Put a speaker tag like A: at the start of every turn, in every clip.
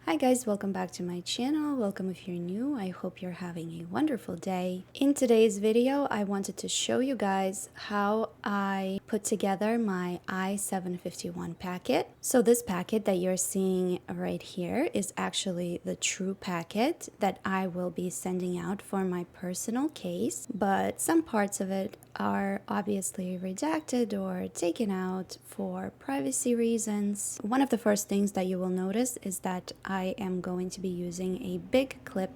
A: Hi guys, welcome back to my channel. Welcome if you're new. I hope you're having a wonderful day. In today's video, I wanted to show you guys how I put together my I-751 packet. So this packet that you're seeing right here is actually the true packet that I will be sending out for my personal case, but some parts of it are obviously redacted or taken out for privacy reasons. One of the first things that you will notice is that I am going to be using a big clip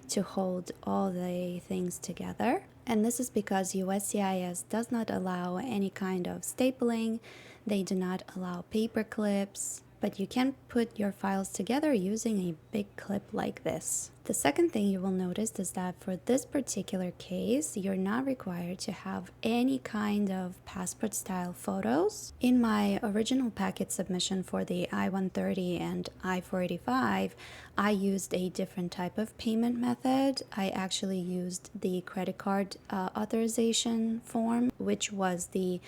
A: to hold all the things together. And this is because USCIS does not allow any kind of stapling. They do not allow paper clips, but you can put your files together using a big clip like this. The second thing you will notice is that for this particular case, you're not required to have any kind of passport style photos. In my original packet submission for the I-130 and I-485, I used a different type of payment method. I actually used the credit card authorization form, which was the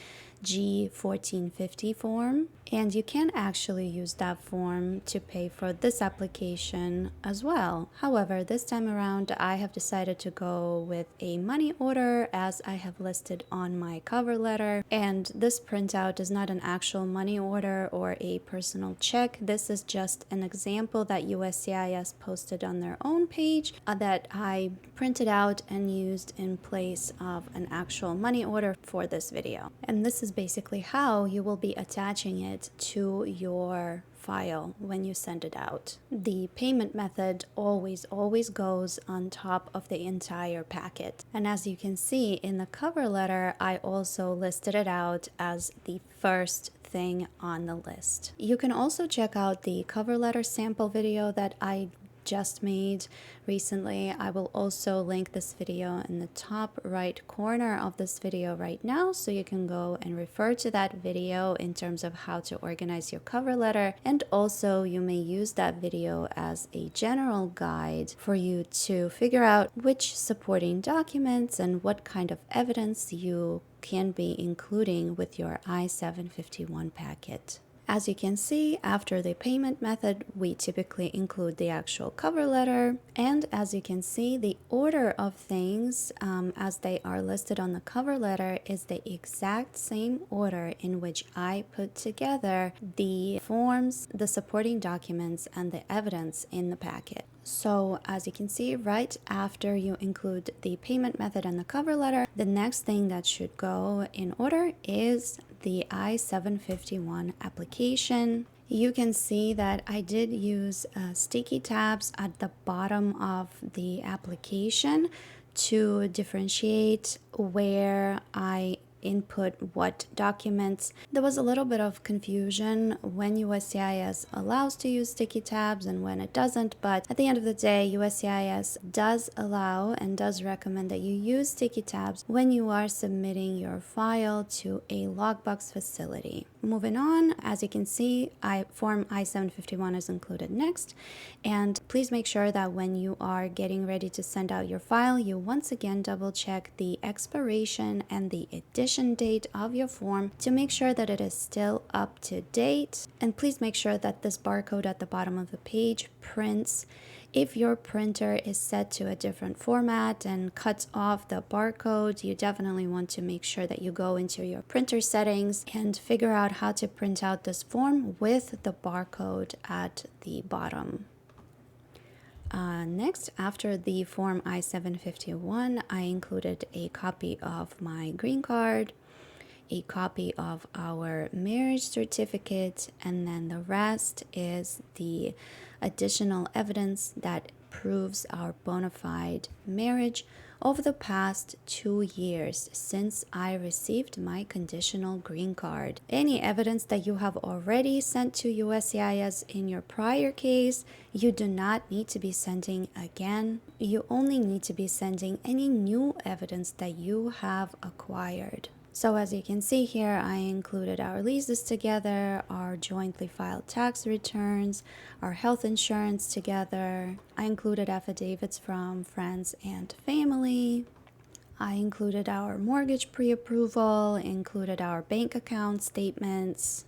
A: G1450 form, and you can actually use that form to pay for this application as well. However, this time around I have decided to go with a money order as I have listed on my cover letter, and this printout is not an actual money order or a personal check. This is just an example that USCIS posted on their own page that I printed out and used in place of an actual money order for this video. And this is basically how you will be attaching it to your file when you send it out. The payment method always goes on top of the entire packet. And as you can see in the cover letter, I also listed it out as the first thing on the list. You can also check out the cover letter sample video that I just made recently. I will also link this video in the top right corner of this video right now, so you can go and refer to that video in terms of how to organize your cover letter, and also you may use that video as a general guide for you to figure out which supporting documents and what kind of evidence you can be including with your I-751 packet. As you can see, after the payment method, we typically include the actual cover letter. And as you can see, the order of things as they are listed on the cover letter is the exact same order in which I put together the forms, the supporting documents, and the evidence in the packet. So as you can see, right after you include the payment method and the cover letter, the next thing that should go in order is the I-751 application. You can see that I did use sticky tabs at the bottom of the application to differentiate where I input what documents. There was a little bit of confusion when USCIS allows to use sticky tabs and when it doesn't, but at the end of the day, USCIS does allow and does recommend that you use sticky tabs when you are submitting your file to a lockbox facility. Moving on, as you can see, Form I-751 is included next, and please make sure that when you are getting ready to send out your file, you once again double check the expiration and the edition date of your form to make sure that it is still up to date. And please make sure that this barcode at the bottom of the page prints. If your printer is set to a different format and cuts off the barcode, you definitely want to make sure that you go into your printer settings and figure out how to print out this form with the barcode at the bottom. Next, after the Form I-751, I included a copy of my green card, a copy of our marriage certificate, and then the rest is the additional evidence that proves our bona fide marriage over the past 2 years since I received my conditional green card. Any evidence that you have already sent to USCIS in your prior case, you do not need to be sending again. You only need to be sending any new evidence that you have acquired. So as you can see here, I included our leases together, our jointly filed tax returns, our health insurance together. I included affidavits from friends and family. I included our mortgage pre-approval, included our bank account statements.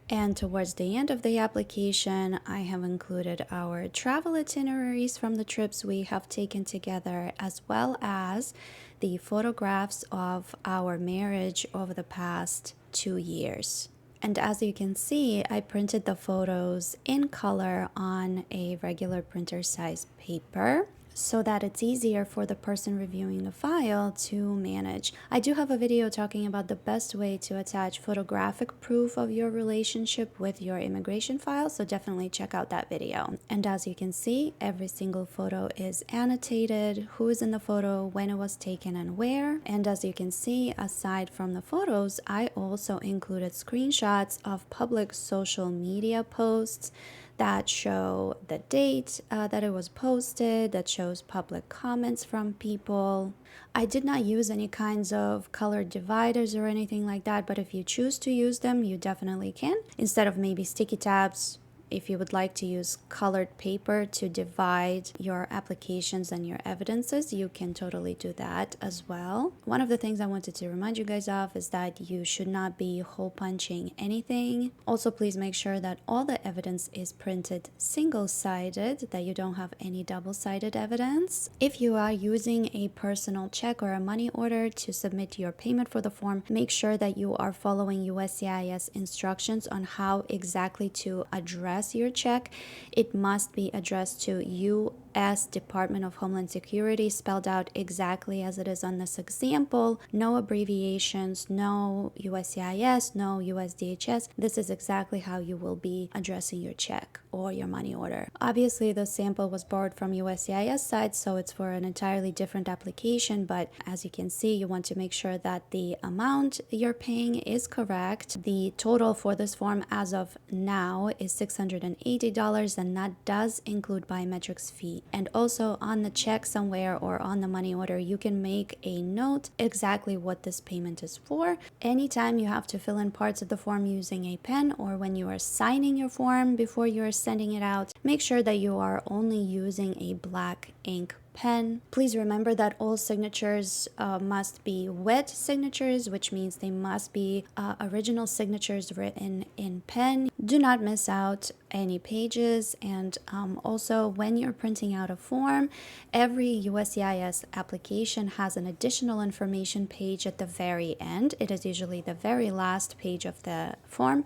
A: And towards the end of the application, I have included our travel itineraries from the trips we have taken together, as well as the photographs of our marriage over the past 2 years. And as you can see, I printed the photos in color on a regular printer size paper so that it's easier for the person reviewing the file to manage. I do have a video talking about the best way to attach photographic proof of your relationship with your immigration file, so definitely check out that video. And as you can see, every single photo is annotated, who is in the photo, when it was taken, and where. And as you can see, aside from the photos, I also included screenshots of public social media posts that show the date that it was posted, that shows public comments from people. I did not use any kinds of colored dividers or anything like that, but if you choose to use them, you definitely can. Instead of maybe sticky tabs, if you would like to use colored paper to divide your applications and your evidences, you can totally do that as well. One of the things I wanted to remind you guys of is that you should not be hole punching anything. Also, please make sure that all the evidence is printed single-sided, that you don't have any double-sided evidence. If you are using a personal check or a money order to submit your payment for the form, make sure that you are following USCIS instructions on how exactly to address your check. It must be addressed to U.S. Department of Homeland Security, spelled out exactly as it is on this example. No abbreviations, no USCIS, no USDHS. This is exactly how you will be addressing your check or your money order. Obviously, the sample was borrowed from USCIS side, so it's for an entirely different application, but as you can see, you want to make sure that the amount you're paying is correct. The total for this form as of now is $680, and that does include biometrics fee. And also on the check somewhere or on the money order, you can make a note exactly what this payment is for. Anytime you have to fill in parts of the form using a pen, or when you are signing your form before you are sending it out, make sure that you are only using a black ink pen. Please remember that all signatures must be wet signatures, which means they must be original signatures written in pen. Do not miss out any pages. And also, when you're printing out a form, every USCIS application has an additional information page at the very end. It is usually the very last page of the form.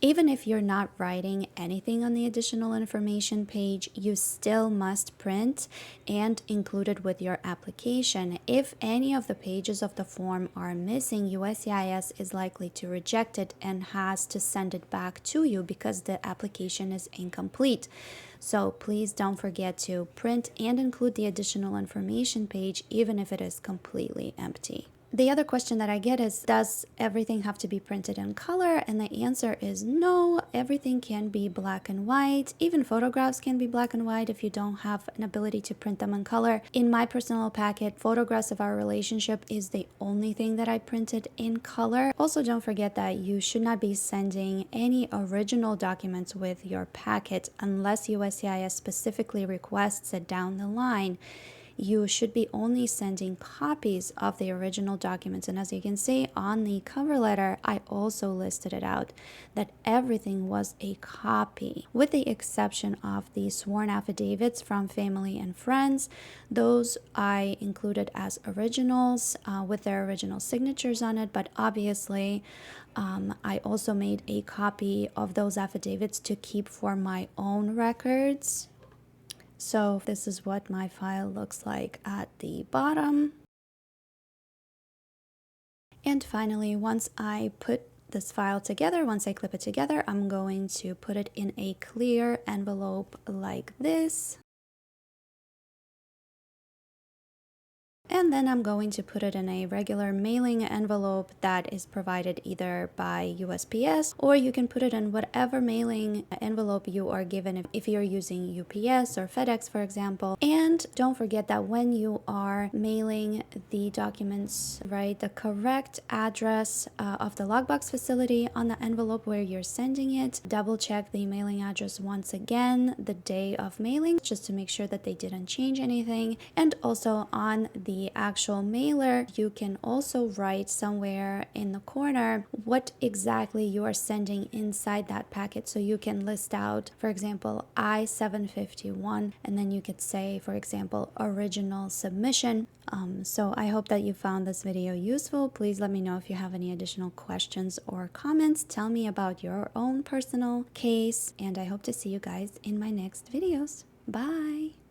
A: Even if you're not writing anything on the additional information page, you still must print and include it with your application. If any of the pages of the form are missing, USCIS is likely to reject it and has to send it back to you because the application is incomplete. So please don't forget to print and include the additional information page, even if it is completely empty. The other question that I get is, does everything have to be printed in color? And the answer is no, everything can be black and white. Even photographs can be black and white if you don't have an ability to print them in color. In my personal packet, photographs of our relationship is the only thing that I printed in color. Also, don't forget that you should not be sending any original documents with your packet unless USCIS specifically requests it down the line. You should be only sending copies of the original documents. And as you can see on the cover letter, I also listed it out that everything was a copy, with the exception of the sworn affidavits from family and friends. Those I included as originals with their original signatures on it, but obviously I also made a copy of those affidavits to keep for my own records. So this is what my file looks like at the bottom. And finally, once I put this file together, once I clip it together, I'm going to put it in a clear envelope like this. And then I'm going to put it in a regular mailing envelope that is provided either by USPS, or you can put it in whatever mailing envelope you are given if you're using UPS or FedEx, for example. And don't forget that when you are mailing the documents, write the correct address of the lockbox facility on the envelope where you're sending it. Double check the mailing address once again the day of mailing, just to make sure that they didn't change anything. And also on the the actual mailer, you can also write somewhere in the corner what exactly you are sending inside that packet. So you can list out, for example, I-751, and then you could say, for example, original submission. So I hope that you found this video useful. Please let me know if you have any additional questions or comments. Tell me about your own personal case, and I hope to see you guys in my next videos. Bye!